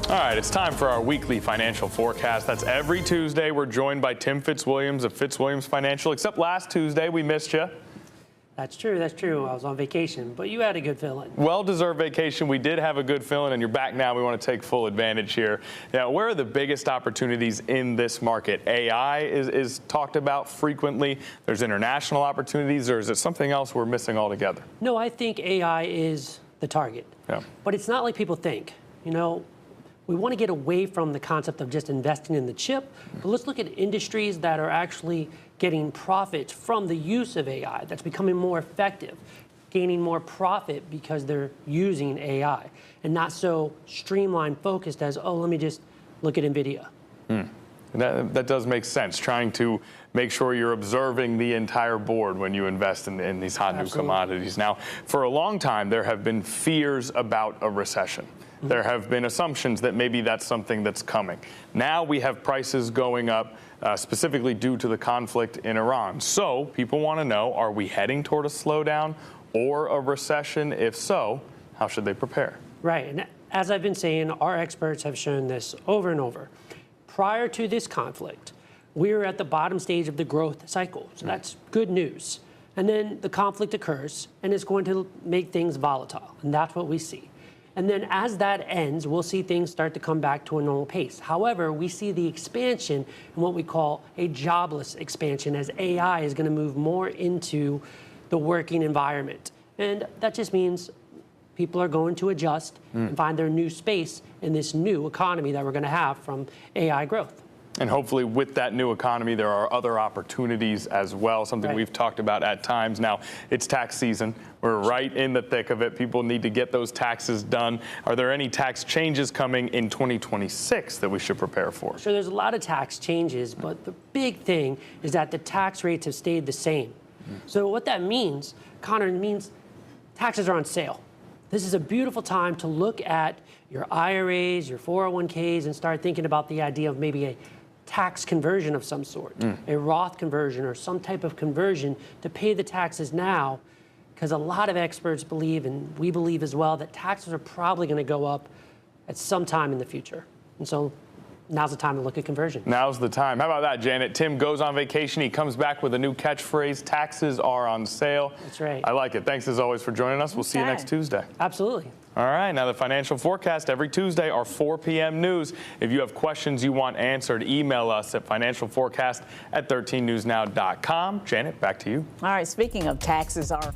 All right, it's time for our weekly financial forecast. That's every Tuesday. We're joined by Tim Fitzwilliams of Fitzwilliams Financial, except last Tuesday we missed you. That's true. That's true. I was on vacation, but you had a good fill-in. Well-deserved vacation. We did have a good fill-in, and you're back now. We want to take full advantage here. Now, where are the biggest opportunities in this market? AI is talked about frequently. There's international opportunities, or is it something else we're missing altogether? No, I think AI is the target. Yeah. But it's not like people think. You know, we want to get away from the concept of just investing in the chip, but let's look at industries that are actually getting profits from the use of AI, that's becoming more effective, gaining more profit because they're using AI, and not so streamlined focused as, oh, let me just look at NVIDIA. That does make sense, trying to make sure you're observing the entire board when you invest in these hot new commodities. Now, for a long time, there have been fears about a recession. There have been assumptions that maybe that's something that's coming. Now we have prices going up specifically due to the conflict in Iran. So people want to know, are we heading toward a slowdown or a recession? If so, how should they prepare? Right. And as I've been saying, our experts have shown this over and over. Prior to this conflict, we were at the bottom stage of the growth cycle. So that's good news. And then the conflict occurs, and it's going to make things volatile. And that's what we see. And then as that ends, we'll see things start to come back to a normal pace. However, we see the expansion in what we call a jobless expansion, as AI is going to move more into the working environment. And that just means people are going to adjust and find their new space in this new economy that we're going to have from AI growth. And hopefully with that new economy, there are other opportunities as well, something we've talked about at times. Now, it's tax season. We're right in the thick of it. People need to get those taxes done. Are there any tax changes coming in 2026 that we should prepare for? So there's a lot of tax changes, but the big thing is that the tax rates have stayed the same. So what that means, Connor, means taxes are on sale. This is a beautiful time to look at your IRAs, your 401ks, and start thinking about the idea of maybe a tax conversion of some sort, a Roth conversion or some type of conversion to pay the taxes now, because a lot of experts believe, and we believe as well, that taxes are probably going to go up at some time in the future. And so now's the time to look at conversion. Now's the time. How about that, Janet? Tim goes on vacation. He comes back with a new catchphrase, taxes are on sale. That's right. I like it. Thanks as always for joining us. We'll see you next Tuesday. Absolutely. All right, now the financial forecast every Tuesday, our 4 p.m. news. If you have questions you want answered, email us at financialforecast@13newsnow.com. Janet, back to you. All right, speaking of taxes, our